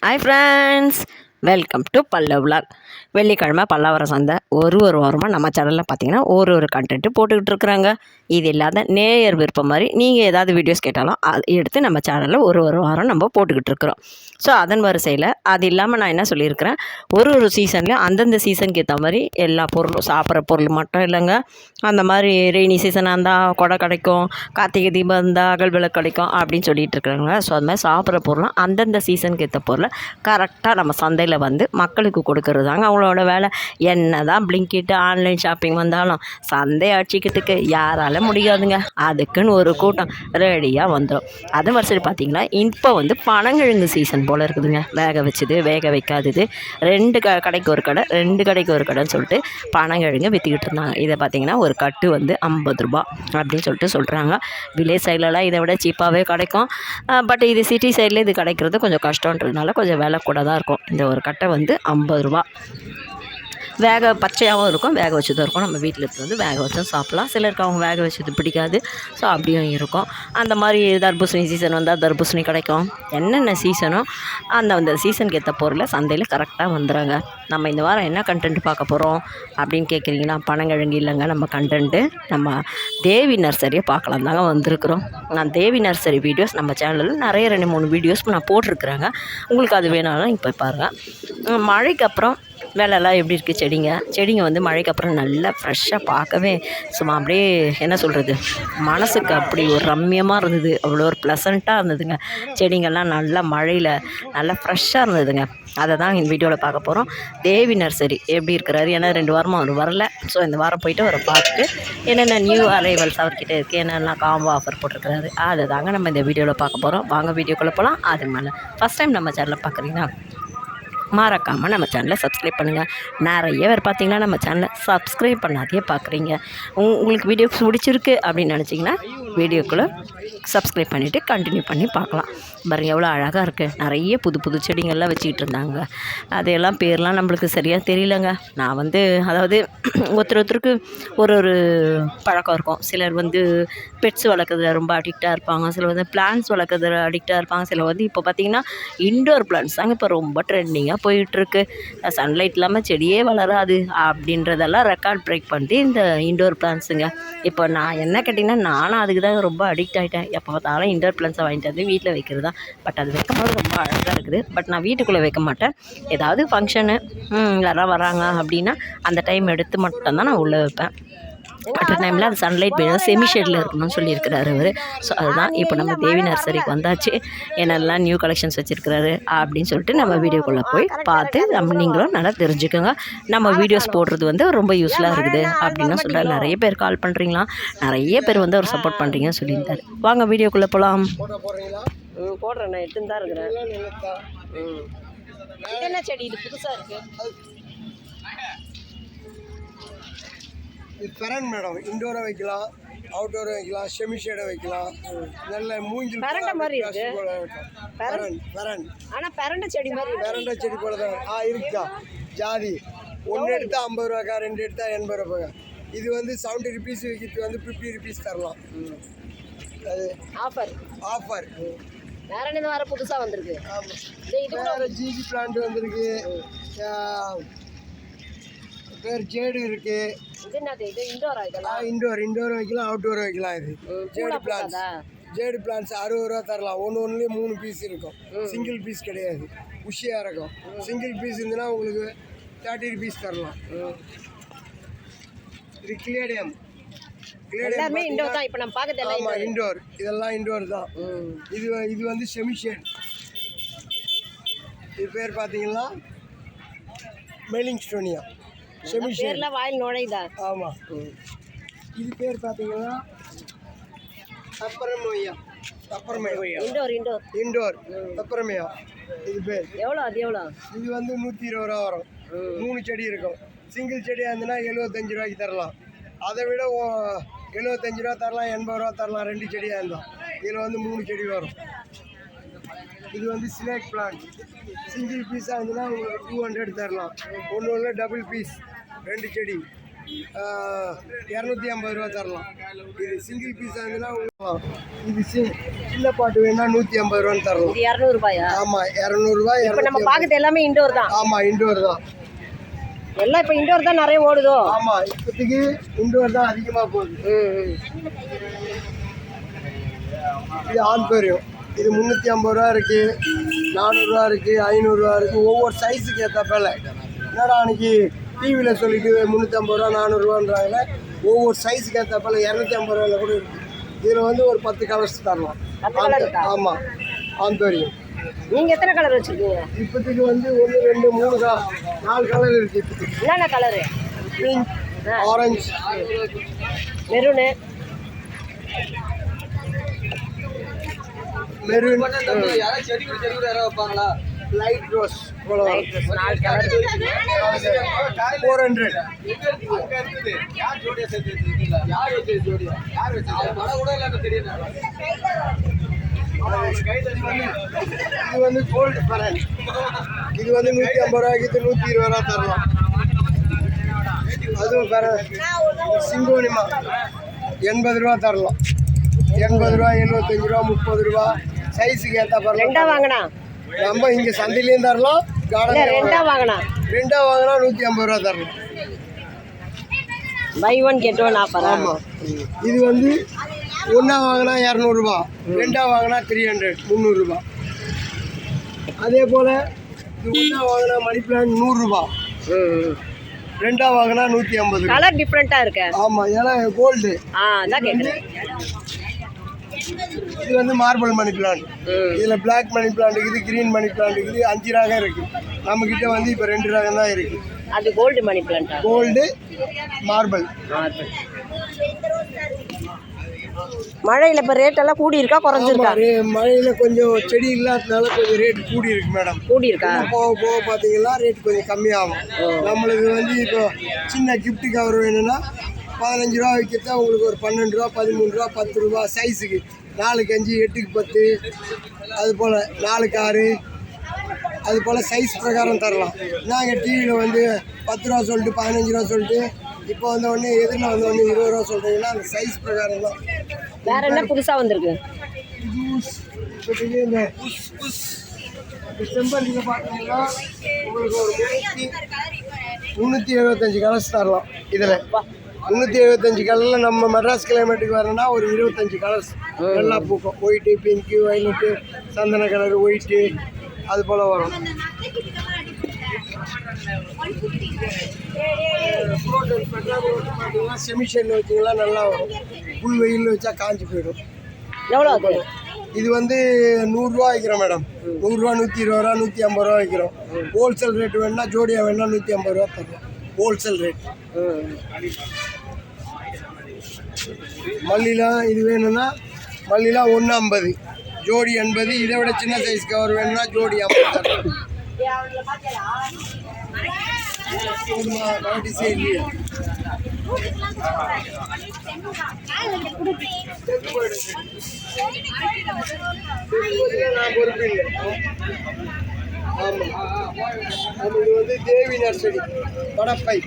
Hi friends, welcome to Pallav vlog. வெள்ளிக்கிழமை பல்லாவரம் சந்தை ஒரு வாரமாக நம்ம சேனலில் பார்த்தீங்கன்னா ஒரு கண்டென்ட்டு போட்டுக்கிட்டு இருக்கிறாங்க. இது இல்லாத நேயர் விருப்பம் மாதிரி நீங்கள் ஏதாவது வீடியோஸ் கேட்டாலும் அது எடுத்து நம்ம சேனலில் ஒரு வாரம் நம்ம போட்டுக்கிட்டு இருக்கிறோம். ஸோ அதன் வரிசையில் அது இல்லாமல் நான் என்ன சொல்லியிருக்கிறேன், ஒரு சீசன்லேயும் அந்தந்த சீசனுக்கு ஏற்ற மாதிரி எல்லா பொருளும், சாப்பிட்ற பொருள் மட்டும் இல்லைங்க, அந்த மாதிரி ரெய்னி சீசனாக இருந்தால் கொடை கிடைக்கும், கார்த்திகை தீபம் இருந்தால் அகல் விளக்கு கிடைக்கும் அப்படின்னு சொல்லிட்டு இருக்கிறாங்க. ஸோ அது மாதிரி சாப்பிட்ற பொருளும் அந்தந்த சீசனுக்கு ஏற்ற பொருளை கரெக்டாக நம்ம சந்தையில் வந்து மக்களுக்கு கொடுக்கறது தாங்க அவங்களோட வேலை. என்ன தான் பிளிங்கிட்டு ஆன்லைன் ஷாப்பிங் வந்தாலும் சந்தை அடிச்சிக்கிறதுக்கு யாரால முடியாதுங்க. அதுக்குன்னு ஒரு கூட்டம் ரெடியாக வந்துடும். அது வரிசையில் பார்த்தீங்கன்னா இப்போ வந்து பனங்கிழங்கு சீசன் போல் இருக்குதுங்க. வேக வச்சது, வேக வைக்காதது, கடைக்கு ஒரு கடை, 2 கடைக்கு ஒரு கடைன்னு சொல்லிட்டு பனங்கிழங்கு விற்றுக்கிட்டு இருந்தாங்க. இதை பார்த்தீங்கன்னா ஒரு கட்டு வந்து 50 ரூபா அப்படின்னு சொல்லிட்டு சொல்கிறாங்க. வில்லேஜ் சைட்லலாம் இதை விட சீப்பாகவே கிடைக்கும். பட் இது சிட்டி சைடில் இது கிடைக்கிறது கொஞ்சம் கஷ்டன்றதுனால கொஞ்சம் விலை கூட தான் இருக்கும். இந்த ஒரு கட்டை வந்து 50 ரூபா. பச்சையாகவும் இருக்கும், வேக வச்சதும் இருக்கும். நம்ம வீட்டில் எடுத்து வந்து வேக வச்சும் சாப்பிட்லாம். சிலருக்கு அவங்க வேக வச்சது பிடிக்காது, ஸோ அப்படியும் இருக்கும். அந்த மாதிரி தர்பூசணி சீசன் வந்தால் தர்பூசணி கிடைக்கும். என்னென்ன சீசனோ அந்த சீசனுக்கு ஏற்ற பொருளை சந்தையில் கரெக்டாக வந்துடுறாங்க. நம்ம இந்த வாரம் என்ன கண்டென்ட் பார்க்க போகிறோம் அப்படின்னு கேட்குறீங்கன்னா, பனங்கிழங்கு இல்லைங்க. நம்ம கண்டென்ட்டு நம்ம தேவி நர்சரியை பார்க்கலாம் தாங்க வந்திருக்கிறோம். நான் தேவி நர்சரி வீடியோஸ் நம்ம சேனலில் நிறைய 2-3 வீடியோஸ் நான் போட்டிருக்கிறேங்க. உங்களுக்கு அது வேணாலும் இப்போ பாருங்கள். மழைக்கு அப்புறம் வேலைலாம் எப்படி இருக்குது செடிங்க வந்து மழைக்கு அப்புறம் நல்லா ஃப்ரெஷ்ஷாக பார்க்கவே சும்மா அப்படியே என்ன சொல்கிறது, மனசுக்கு அப்படி ஒரு ரம்மியமாக இருந்தது. அவ்வளோ ஒரு ப்ளசண்ட்டாக இருந்ததுங்க. செடிங்கள்லாம் நல்லா மழையில் நல்லா ஃப்ரெஷ்ஷாக இருந்ததுங்க. அதை தான் இந்த வீடியோவில் பார்க்க போகிறோம். தேவி நர்சரி எப்படி இருக்கிறாரு, ஏன்னா 2 வாரமாக அவர் வரல. ஸோ இந்த வாரம் போய்ட்டு அவரை பார்த்துட்டு என்னென்ன நியூ அரைவல்ஸ் அவர்கிட்ட இருக்குது, என்னெல்லாம் காம்போ ஆஃபர் போட்டிருக்கிறாரு, அதை தாங்க நம்ம இந்த வீடியோவில் பார்க்க போகிறோம். வாங்க வீடியோக்குள்ளே போகலாம். அது மேலே ஃபஸ்ட் டைம் நம்ம சேனலில் பார்க்குறீங்கன்னா மறக்காமல் நம்ம சேனலை சப்ஸ்கிரைப் பண்ணுங்கள். நிறைய பேர் பார்த்திங்கன்னா நம்ம சேனலை சப்ஸ்கிரைப் பண்ணாதே பார்க்குறீங்க. உங்களுக்கு வீடியோ பிடிச்சிருக்கு அப்படின்னு நினச்சிங்கன்னா வீடியோக்குள்ளே சப்ஸ்கிரைப் பண்ணிவிட்டு கண்டினியூ பண்ணி பார்க்கலாம். பாருங்கள் எவ்வளோ அழகாக இருக்குது. நிறைய புது செடிங்கள்லாம் வச்சுக்கிட்டு இருந்தாங்க. அதையெல்லாம் பேர்லாம் நம்மளுக்கு சரியாக தெரியலங்க. நான் வந்து அதாவது ஒருத்தருக்கு ஒரு பழக்கம் இருக்கும். சிலர் வந்து பெட்ஸ் வளர்க்குறதுல ரொம்ப அடிக்டாக இருப்பாங்க, சிலர் வந்து பிளான்ஸ் வளர்க்குறதுல அடிக்டாக இருப்பாங்க, சிலர் வந்து இப்போ பார்த்திங்கன்னா இன்டோர் பிளான்ஸ் தாங்க இப்போ ரொம்ப ட்ரெண்டிங்காக போயிட்டுருக்கு. சன்லைட் இல்லாமல் செடியே வளராது அப்படின்றதெல்லாம் ரெக்கார்ட் பிரேக் பண்ணி இந்த இன்டோர் பிளான்ஸுங்க. இப்போ நான் என்ன கேட்டிங்கன்னா, நானும் அதுக்கு தான் ரொம்ப அடிக்ட் ஆகிட்டேன். எப்போ பார்த்தாலும் இன்டோர் பிளான்ஸை வாங்கிட்டு வந்து வீட்டில் வைக்கிறது தான். பட் அது வைக்கும்போது ரொம்ப அழகாக இருக்குது. பட் நான் வீட்டுக்குள்ளே வைக்க மாட்டேன். ஏதாவது ஃபங்க்ஷனு யாராவது வராங்க அப்படின்னா அந்த டைம் எடுத்து மட்டும்தான் நான் உள்ளே வைப்பேன். மற்ற டைமில் அது சன்லைட் வேணும், செமி ஷேடில் இருக்கணும்னு சொல்லியிருக்கிறாரு அவர். ஸோ அதுதான் இப்போ நம்ம தேவி நர்சரிக்கு வந்தாச்சு. என்னெல்லாம் நியூ கலெக்ஷன்ஸ் வச்சுருக்கிறாரு அப்படின்னு சொல்லிட்டு நம்ம வீடியோக்குள்ளே போய் பார்த்து நீங்களும் நல்லா தெரிஞ்சுக்கோங்க. நம்ம வீடியோஸ் போடுறது வந்து ரொம்ப யூஸ்ஃபுல்லாக இருக்குது அப்படின்னு சொல்கிறார். நிறைய பேர் கால் பண்ணுறீங்களா, நிறைய பேர் வந்து அவர் சப்போர்ட் பண்ணுறீங்கன்னு சொல்லியிருந்தார். வாங்க வீடியோக்குள்ளே போகலாம். போடுறேன், நான் எடுத்துன்னு தான் இருக்கிறேன். என்ன செடி இது புதுசாக இருக்குது? இது பெரன் மேடம். இன்டோரை வைக்கலாம், அவுட்டோரை வைக்கலாம், செமி ஷேடை வைக்கலாம். நல்ல மூஞ்சில் பரண்ட மாதிரி இருக்கு. பெரன் ஆனால் பரண்ட செடி மாதிரி பெரண்ட செடி போல தான் இருக்குதா. ஜாதி 1 எடுத்தால் 50 ரூபாக்கா, 2 எடுத்தால் 80 ரூபாய்க்கா. இது வந்து 70 ருபீஸ் விற்கிறது வந்து 50 ருபீஸ் தரலாம். அது ஆஃபர். வேற என்ன வர புதுசாக வந்திருக்கு? வேறு ஜிஜி பிளான்ட் வந்திருக்கு, பேர் ஜேடு இருக்குது. இண்டோர் வைக்கலாம், அவுட்டோர் வைக்கலாம். இது ஜேடு பிளான்ஸ் 60 ரூபா தரலாம். ஒன்றுலேயும் 3 பீஸ் இருக்கும். சிங்கிள் பீஸ் கிடையாது, உஷியாக இருக்கும். சிங்கிள் பீஸ் இருந்துன்னா உங்களுக்கு 30 ருபீஸ் தரலாம். இது கிளேடியம் இண்டோர் தான். இப்போ நம்ம பார்க்கறது ஆமாம், இண்டோர். இதெல்லாம் இண்டோர் தான். இது வந்து செமி ஷேட். இது பேர் பார்த்தீங்கன்னா மெலிங்ஸ்டோனியா செமி ஷேட். வாயில் நுழையுதா? ஆமாம். இது பேர் பார்த்தீங்கன்னா தப்பரமையா. இண்டோர் தப்பரமையா இது பேர். எவ்வளோ? இது வந்து 120 ரூபா வரும். 3 செடி இருக்கும். சிங்கிள் செடியாக இருந்ததுன்னா 75 ரூபாய்க்கு தரலாம். அதை விட 75 ரூபா தரலாம், 80 ரூபா தரலாம். 2 செடியாக இருந்தால் இதில் வந்து 3 செடி வரும். இது வந்து ஸ்னேக் பிளான்ட். சிங்கிள் பீஸாக இருந்ததுன்னா உங்களுக்கு 200 தரலாம். ஒன்று டபுள் பீஸ் 2 செடி 250 ரூபா தரலாம். இது சிங்கிள் பீஸாக இருந்துன்னா இது சின்ன பாட்டு வேணா 150 ரூபான்னு தரலாம். இது 200 ரூபாயா? ஆமாம், 200 ரூபாய். இப்போ நம்ம பார்க்குறது எல்லாமே இண்டோர் தான். ஆமாம், இண்டோர் தான் எல்லாம். இப்போ இண்டோர் தான் நிறைய ஓடுதோ? ஆமாம், இப்போதைக்கு இண்டோர் தான் அதிகமாக போகுது. இது ஆண்பேரியம். இது 350 ரூபா இருக்குது, 400 ரூபா இருக்குது, 500 ரூபா இருக்குது. ஒவ்வொரு சைஸுக்கு ஏற்றப்பல. என்னடா அன்றைக்கி டிவியில் சொல்லிட்டு 350 ரூபா 400 ரூபான்றாங்களே, ஒவ்வொரு சைஸுக்கு ஏற்றப்பல 250 ரூபாயில் கூட இருக்குது. இதில் வந்து ஒரு 10 கலர்ஸ் தரலாம். ஆமாம், ஆண்பேரியம். நீங்கள் எத்தனை கலர் வச்சுருக்கீங்க? இப்போதைக்கு வந்து 1 2 3 4 கலர் இருக்குது. இப்போதைக்கு என்னென்ன colour? Pink, orange, maroon, maroon, செடி கூட வைப்பாங்களா? Light rose, 4 colour. 400. யார் ஜோடியா சேர்த்து வச்சிருக்கீங்களா? யார் வச்சு ஜோடியா? யார் வச்சு படம் கூட இல்லாம தெரியும். இது வந்து கோல்டு பரன். இது வந்து 150 ரூபாய்க்கு 120 ரூபா தரலாம். அதுவும் பரன் சிங்கோனிமா 80 ரூபா தரலாம். 80 ரூபா, 75 ரூபா, 30 ரூபா சைஸுக்கு ஏற்ற பரலாம். ரெண்டா வாங்கினா நம்ம இங்கே சந்தையிலையும் தரலாம், கார்டன் ரெண்டா வாங்கினா 2 வாங்கினா 150 ரூபா தரலாம். Buy one get one offer. ஆமாம், இது வந்து 1 வாங்கினா 200 ரூபா, 2 வாங்கினா 300 300 ரூபா. அதே போல் இது 1 வாங்கினா மணி பிளான் 100 ரூபா, 2 வாங்கினா 150. கலர் டிஃப்ரெண்ட்டாக இருக்கு. ஆமாம், ஏன்னா கோல்டு. அதான் கேட்குறேன். இது வந்து மார்பிள் மணி பிளான்ட். இதில் பிளாக் மணி பிளான்ட் இருக்குது, கிரீன் மணி பிளான்ட் இருக்குது, 5 ரகம் இருக்குது. நம்மக்கிட்ட வந்து இப்போ 2 ரகம் தான் இருக்குது. அது gold money plant, gold, marble. மழையில் இப்போ ரேட்டெல்லாம் கூடி இருக்கா குறைஞ்சிருக்கா? மழையில் கொஞ்சம் செடி இல்லாததுனால கொஞ்சம் ரேட் கூடி இருக்கு மேடம். கூடி இருக்கா? போக போக பார்த்தீங்கன்னா ரேட் கொஞ்சம் கம்மியாகும். நம்மளுக்கு வந்து இப்போ சின்ன கிஃப்ட் கவர் வேணும்னா 15 ரூபா விற்கிறதா உங்களுக்கு ஒரு 12 ரூபா, 13 ரூபா, 10 ரூபா சைஸுக்கு 4க்கு 5, 8க்கு 10, அது போல் 4க்கு 6, அது போல் சைஸ் பிரகாரம் தரலாம். நாங்கள் டிவியில் வந்து 10 ரூபா சொல்லிட்டு 15 ரூபா சொல்லிட்டு இப்போ வந்த உடனே எதிரில் வந்த உடனே 20 ரூபா சொல்கிறீங்கன்னா அந்த சைஸ் பிரகாரம் தான். வேற என்ன புதுசாக வந்திருக்கு? இப்போதைக்கு இந்த செம்பருத்தியில் பார்த்தீங்கன்னா உங்களுக்கு ஒரு 375 கலர்ஸ் தரலாம். இதில் 375 கலரில் நம்ம மெட்ராஸ் கிளைமேட்டுக்கு வரணும்னா ஒரு 25 கலர்ஸ் நல்லா பூக்கும். ஒயிட்டு, பிங்க்கு, வைலட்டு, சந்தன கலர், ஒயிட்டு, அது போல் வரும். பார்த்தீங்கன்னா செமிஷனில் வச்சிங்கன்னா நல்லா வரும். புல் வெயிலில் வச்சா காஞ்சி போயிடும். எவ்வளோ அது? இது வந்து 100 ரூபா வைக்கிறோம் மேடம். 100 ரூபா, 120 ரூபா, 150 ரூபா வைக்கிறோம். ஹோல்சேல் ரேட் வேணுன்னா ஜோடியாக வேணுன்னா 150 ரூபா தரலாம். Wholesale rate. மல்லிலாம் இது வேணும்னா மல்லிலாம் 150, ஜோடி 80. இதை விட சின்ன சைஸ் கவர் வேணும்னா ஜோடி 50 தரலாம். இல்லையா நான் பொறுப்பு இல்லை. ஆமாம், நமக்கு வந்து தேவி நர்சரி படப்பை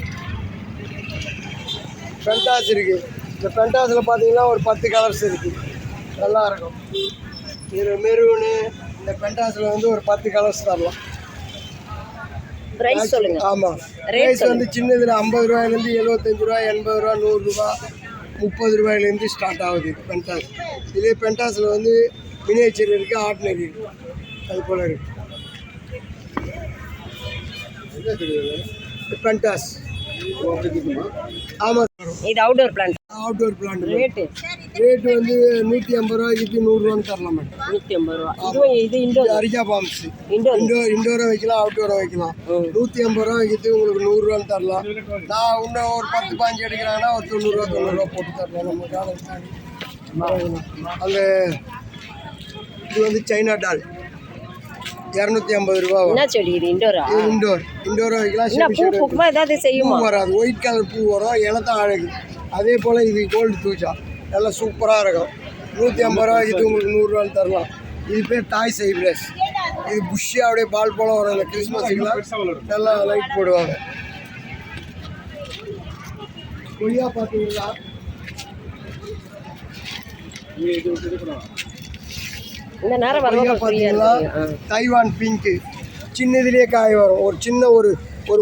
பென்டாஸ் இருக்குது. இந்த பென்டாஸில் பார்த்தீங்கன்னா ஒரு 10 கலர்ஸ் இருக்குது, நல்லாயிருக்கும். இதில் மெரூனு, இந்த பென்டாஸில் வந்து ஒரு 10 கலர்ஸ் தரலாம். ப்ரைஸ் சொல்லுங்க. ஆமாம், ப்ரைஸ் வந்து சின்னதில் 50 ரூபாயிலேருந்து 75 ரூபா, 80 ரூபா, 100 ரூபா, 30 ரூபாயிலேருந்து ஸ்டார்ட் ஆகுது பென்டாஸ். இதே பென்டாஸில் வந்து மினியேச்சர் இருக்குது, ஆர்டினரி இருக்குது, அது போல் இருக்குது. பென்டாஸ். ஆமாம், இது outdoor plant. Outdoor plant rate வந்து 150 ரூபாய்க்கு 100 ரூபான்னு தரலாம் மேடம். 150 ரூபா. இதுவும் இது இண்டோர் அரிக்கா பாம்ஸ். இண்டோர் இண்டோரை வைக்கலாம், அவுட்டோரை வைக்கலாம். 150 ரூபா வைக்கிறது உங்களுக்கு 100 ரூபான்னு தரலாம். நான் இன்னும் ஒரு 10 15 எடுக்கிறாங்கன்னா ஒரு 90 ரூபா 90 ரூபா போட்டு தரலாம். நம்ம காலம் அந்த இது வந்து சைனா டால் 250 ரூபா வரும். என்ன செடி இது? இண்டோரா? இண்டோரை வைக்கலாம். பூ பூக்குமா ஏதாவது செய்யுமா? பூ வராது, ஒயிட் கலர் பூ வரும், இலத்தான் அழகு. அதே போல் இது கோல்டு தூச்சா நல்லா சூப்பராக இருக்கும். 150 ரூபாய்க்கு உங்களுக்கு 100 ரூபான்னு தரலாம். இது பேர் டாய் சைப்ரஸ். இது புஷ்ஷாக அப்படியே பால் போல வரும். இந்த கிறிஸ்மஸுக்குலாம் நல்லா லைட் போடுவாங்க. கொய்யா பார்த்தீங்களா இந்த நேரம் கொய்யா பார்த்தீங்களா தைவான் பிங்க்கு சின்னதுலேயே காய் வரும் ஒரு சின்ன ஒரு ஒரு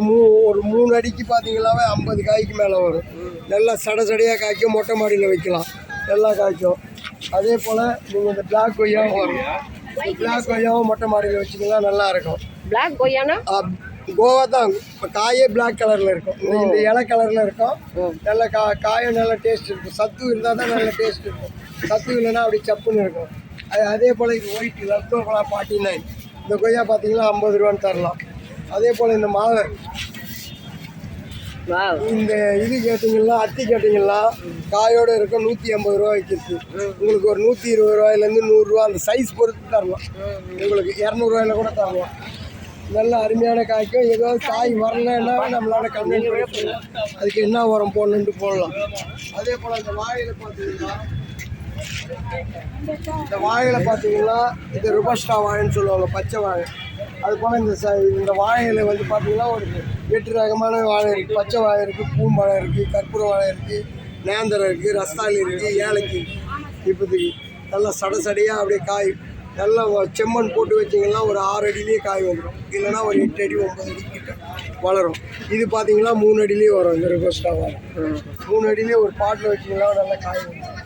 3 அடிக்கு பார்த்தீங்களாவே 50 காய்க்கு மேலே வரும். நல்லா சடையாக காய்க்கும். மொட்டை மாடியில் வைக்கலாம், நல்லா காய்க்கும். அதே போல் நீங்கள் இந்த பிளாக் கொய்யாவும் வரும். பிளாக் கொய்யாவும் மொட்டை மாடியில் வச்சிங்கன்னா நல்லாயிருக்கும். பிளாக் கொய்யானா கோவா தான். இப்போ காயே பிளாக் கலரில் இருக்கும், இந்த இலை கலரில் இருக்கும். நல்ல காயும் நல்ல டேஸ்ட் இருக்கும். சத்து இருந்தால் தான் நல்ல டேஸ்ட் இருக்கும். சத்து இல்லைன்னா அப்படி சப்புன்னு இருக்கும். அதே போல் இது ஒயிட் லக்டோகோலா 49. இந்த கொய்யா பார்த்தீங்கன்னா 50 ரூபான்னு தரலாம். அதே போல் இந்த மாவை இந்த இது கேட்டிங்கன்னா அத்தி கேட்டிங்கன்னா காயோடு இருக்கும். 180 ரூபா வைக்கிறது. உங்களுக்கு ஒரு 120 ரூபாயிலேருந்து 100 ரூபா அந்த சைஸ் பொறுத்து தரலாம். உங்களுக்கு 200 ரூபாயில கூட தரலாம். நல்ல அருமையான காய்க்கும். ஏதாவது காய் வரலன்னா நம்மளால கம்ப்ளைண்ட் பண்ணி அதுக்கு என்ன உரம் போடணுன்ட்டு போடலாம். அதே போல் இந்த வாழையில் பார்த்தீங்கன்னா இது ருபஸ்டா வாழைன்னு சொல்லுவாங்க, பச்சை வாழை. அது போல் இந்த வாழையில் வந்து பார்த்தீங்கன்னா ஒரு 8 ரகமான வாழை இருக்குது. பச்சை வாழை இருக்குது, பூம்பாழை இருக்குது, கற்பூர வாழை இருக்குது, நேந்திரம் இருக்குது, ரஸ்தாளி இருக்குது, ஏலக்கி. இப்போதைக்கு நல்லா சடையாக அப்படியே காய் நல்லா செம்மண் போட்டு வச்சிங்கன்னா ஒரு 6 அடியிலேயே காய் வந்துடும். இல்லைன்னா ஒரு 8 அடி 9 அடி கிட்ட வளரும். இது பார்த்தீங்கன்னா 3 அடியிலேயே வரும். இந்த ருபஸ்டா வாழை 3 அடியிலேயே ஒரு பாட்டில் வச்சிங்கன்னா நல்லா காய் வந்துடும்.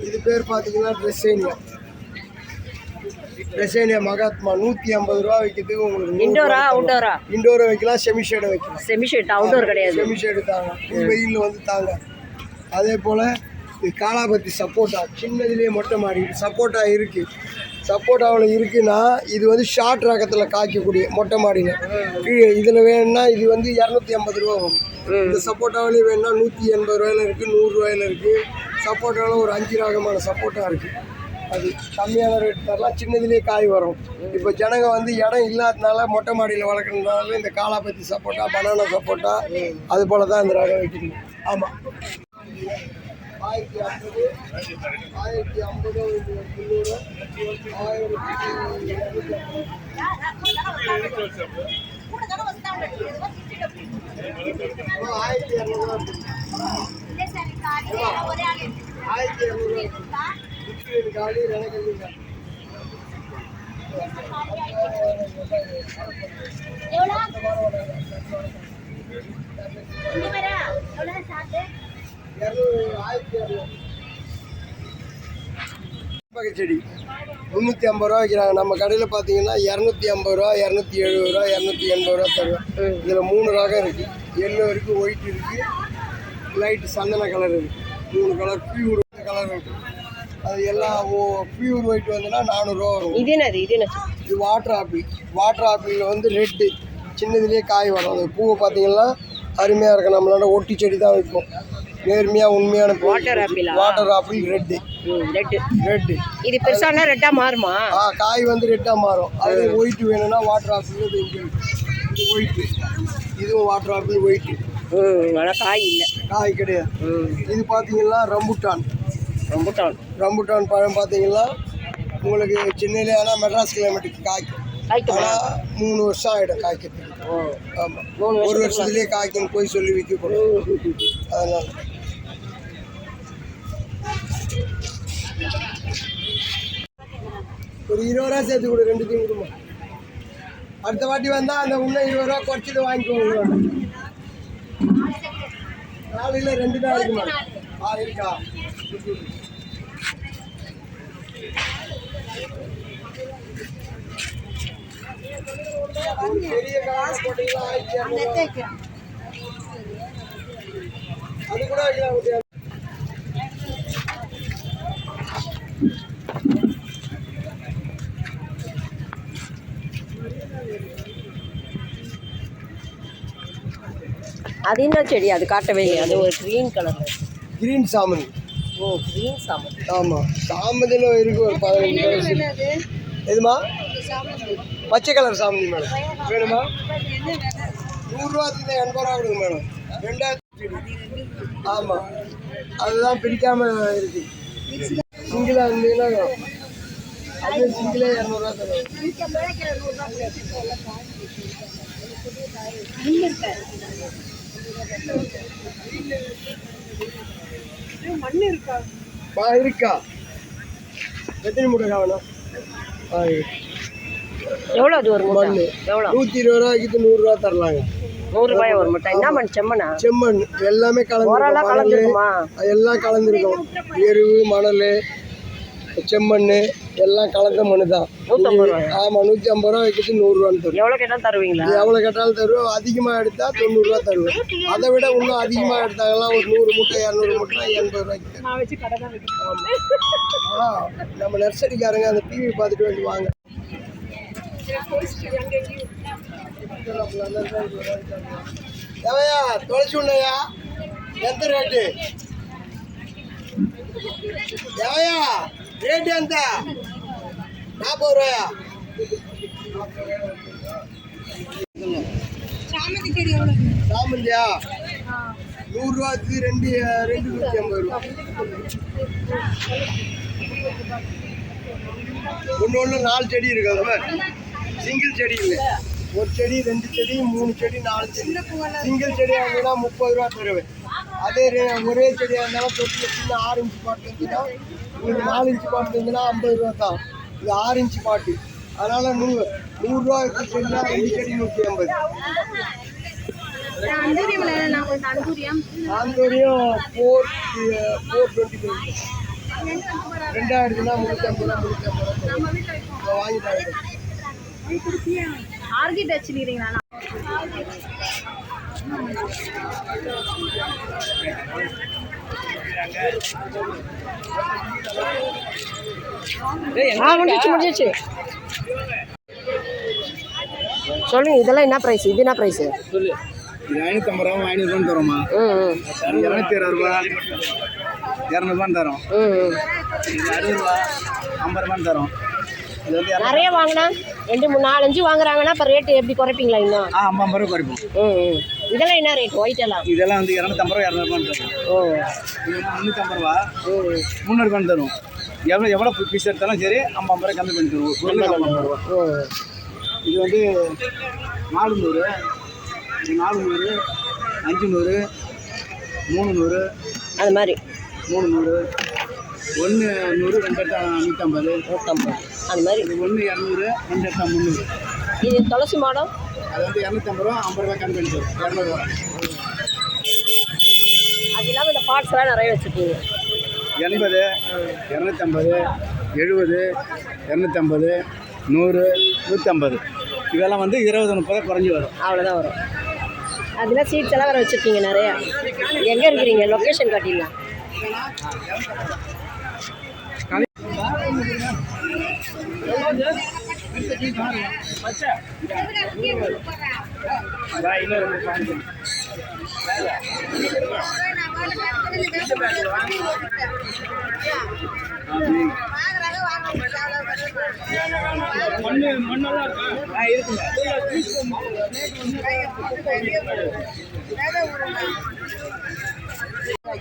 இது பேர் பார்த்தீங்கன்னா ட்ரெஸ்ஸேனியா மகாத்மா. 150 ரூபா வைக்கிறதுக்கு உங்களுக்கு இண்டோரை வைக்கலாம், செமிஷேடை வைக்கலாம். செமிஷேட் அவுட்டோர் கிடையாது, செமிஷேடு தாங்க. வெயிலில் வந்து தாங்க. அதே போல் இது காலாபத்தி சப்போட்டா சின்னதுலேயே மொட்டை மாடி சப்போட்டா இருக்குது. சப்போட்டாவில் இருக்குன்னா இது வந்து ஷார்ட் ரகத்தில் காய்க்கக்கூடிய மொட்டை மாடியில் கீழே. இதில் வேணும்னா இது வந்து 250 ரூபா வரும். இந்த சப்போட்டாவிலே வேணும்னா 180 ரூபாயில் இருக்குது, 100 ரூபாயில் இருக்குது. சப்போட்டாவில் ஒரு 5 ரகமான சப்போட்டா இருக்குது. அது கம்மியான ரேட் தரலாம், சின்னதுலேயே காய் வரும். இப்போ ஜனங்க வந்து இடம் இல்லாததுனால மொட்டை மாடியில் வளர்க்குறதுனால இந்த காலாபத்தி சப்போட்டா, பனானா சப்போட்டா அது போல் தான் இந்த ரகம் வைக்கிறீங்க. ஆமாம், 1050, 1050, 300, 1200 காலி எனக்கு செடி 350 ரூபா வைக்கிறாங்க. நம்ம கடையில் பார்த்தீங்கன்னா 250 ரூபா, 270 ரூபா, 280 ரூபா தருவேன். இதில் 3 ரகம் இருக்குது. எல்லோ இருக்குது, ஒயிட் இருக்குது, லைட்டு சந்தன கலர் இருக்குது. 3 கலர் பியூர் கலர் இருக்குது. அது எல்லாம் பியூர் ஒயிட் வந்துன்னா 400 ரூபா வரும். இது வாட்டர் ஆப்பிள். வாட்டர் ஆப்பிளில் வந்து ரெட்டு சின்னதுலேயே காய் வரும். அந்த பூவை பார்த்தீங்கன்னா அருமையாக இருக்கும். நம்மளால ஒட்டி செடி தான் வைப்போம். நேர்மையாக உண்மையான வாட்டர் ஆப்பிள் ரெட்டு. இது பெருசானா ரெட்டா மாறுமா? காய் வந்து ரெட்டாக மாறும். அது ஒயிட் வேணும்னா வாட்டர் ஆப்பிள் ஒயிட்டு. இதுவும் வாட்டர் ஆப்பிள் ஒயிட்டு. ஆனால் காய் இல்லை, காய் கிடையாது. இது பார்த்தீங்கன்னா ரம்புட்டான் பழம் பார்த்தீங்கன்னா உங்களுக்கு சின்னலே. ஆனால் மெட்ராஸ் கிளைமேட்டுக்கு காய்க்கும். ஆனால் 3 வருஷம் ஆகிடும் காய்க்கிறதுக்கு. ஆமாம், 1 வருஷத்துலேயே காய்க்கணும் போய் சொல்லி விற்கக்கூடாது. அதனால் ஒரு 20 ரூபா சேர்த்து கொடு, 2த்தையும் கொடுமா. அடுத்த வாட்டி வந்தால் அந்த இன்னும் 20 ரூபா குறைச்சிட்டு வாங்கிக்கோங்க. நாளையில் 2 தான் இருக்குமா? இருக்கா? பெரிய காசு போட்டீங்களா? 1200 அது கூட வைக்கலாம். அது என்ன செடி? அது காட்டவே இல்லை. அது ஒரு க்ரீன் கலர். க்ரீன் சாமந்தி. க்ரீன் சாமந்தி. ஆமாம், சாமந்தியில் இருக்குது ஒரு 15 கலர். எதுமா? பச்சை கலர் சாமந்தி மேடம் வேணுமா? 100 ரூபாய்க்கு 80 ரூபா கொடுங்க மேடம். 2000 ஆமாம், அதுதான் பிரிக்காமல் இருக்குது. சிங்கிளாக இருந்தீங்கன்னா அது சிங்கிளே 200 ரூபா தருவாங்க. இருக்கா எத்தனை மூட்டை வேணும்? எவ்வளோ அது ஒரு மண் எவ்வளோ? 120 ரூபாய்க்கு 100 ரூபா தரலாங்க. 100 ரூபாய் ஒரு மூட்டை. என்ன மண்? செம்மண்ணா? செம்மண் எல்லாமே கலந்துருக்குமா? எல்லாம் கலந்துருக்கும். எருவு, மணல், செம்மண் எல்லாம் கலந்த மண் தான். 150 ரூபாய். ஆமாம், 150 ரூபா வைக்கிட்டு 100 ரூபான்னு தருவோம். எவ்வளோ கேட்டாலும் தருவீங்களா? எவ்வளோ கேட்டாலும் தருவோம். அதிகமாக எடுத்தால் 90 ரூபா தருவேன். அதை விட இன்னும் அதிகமாக எடுத்தாங்கன்னா ஒரு 100 மூட்டை 200 மூட்டை 80 ரூபாய்க்கு தருவேன். நம்ம நர்சரிக்காரங்க அந்த டிவி பார்த்துட்டு வந்து வாங்க. எவையா தொலைச்சி உண்ணையா எந்த ரேட்டு? எவையா ரேட்டு எந்த? 40 ரூபாயா? சாமந்தியா 100 ரூபாய்க்கு 250 ரூபா. ஒன்று 4 செடி இருக்காது. சிங்கிள் செடி இல்லை, ஒரு செடி 2 செடி 3 செடி 4 செடி. சிங்கிள் செடியாக இருந்ததுன்னா 30 ரூபா தருவேன். அதே ஒரே செடியாக இருந்தாலும் தொட்டில் சின்ன 6 இன்ச்சு பாட்டு இருந்துச்சுன்னா உங்களுக்கு 4 இன்ச்சு பாட்டு இருந்ததுன்னா 50 ரூபா தான். இது 6 இன்ச்சு பாட்டு. அதனால் 100 ரூபா செடினா 2 செடி 150. ஆந்தூரியம் 420 2000னா 350 ரூபா வாங்கிட்டாங்க. ஆர்கிட் வச்சுக்கிறீங்களா? முடிஞ்சிச்சு. சொல்லுங்க, இதெல்லாம் என்ன ப்ரைஸ்? இது என்ன ப்ரைஸு? சொல்லு. இது 550 ரூபா 500 ரூபான்னு தரோம்மா. 220 ரூபா 200 ரூபான்னு தரோம். இது 60 ரூபா 50 ரூபான்னு தரோம். இது வந்து நிறைய வாங்கினா 2 3 4 5 வாங்குறாங்கன்னா இப்போ ரேட்டு எப்படி குறைப்பீங்களா இன்னும்? 50 ரூபா குறைப்போம். இதெல்லாம் என்ன ரேட்? ஒயிட் எல்லாம் இதெல்லாம் வந்து 250 ரூபா 200 ரூபான்னு தரும். இது வந்து 350 ரூபா 300 ரூபான்னு தரும். எவ்வளோ பீஸ் எடுத்தாலும் சரி 50 ரூபா கம்மி பண்ணி தருவோம். 50 ரூபா. இது வந்து 400 400 500 300 அது மாதிரி 300 1 100 2 எடுத்தா 150 அது மாதிரி. இது 1 200 2 எடுத்தா 300. இது துளசி மாடம் அது வந்து 250 ரூபா 50 ரூபா கம்மி பண்ணி தரும். 200 ரூபா. அது இல்லாமல் இந்த பார்ட்ஸ்லாம் நிறைய வச்சுருக்கீங்க. 80 250 70 250 100 150 இதெல்லாம் வந்து 20 30 குறைஞ்சி வரும். அவ்வளோதான் வரும். அதெல்லாம் சீட்ஸ் எல்லாம் வேறு வச்சுருக்கீங்க நிறையா. எங்கே இருக்கிறீங்க? லொக்கேஷன் காட்டிடலாம்.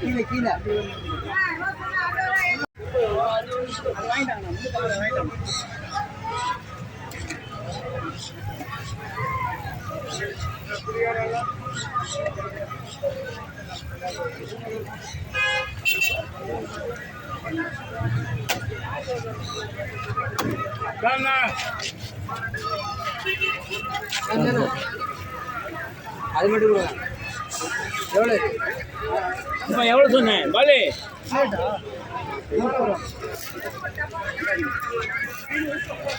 கீழே கீழே அது மட்டும் எவ்வளோ சொன்னேன் பாலி?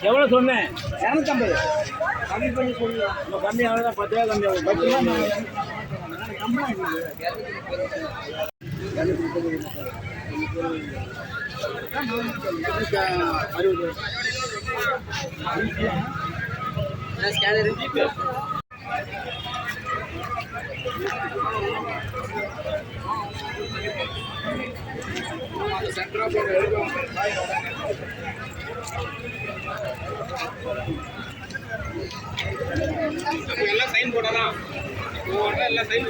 எவ்வளோ சொன்னேன்? 250 கம்மி பண்ணி சொல்லுங்கள். நம்ம கம்மி அவ்வளோதான் 10 ரூபா கம்மி ஆகும். 10 ரூபா எல்லாம் சைன் போடலாம். எல்லாம் சைன்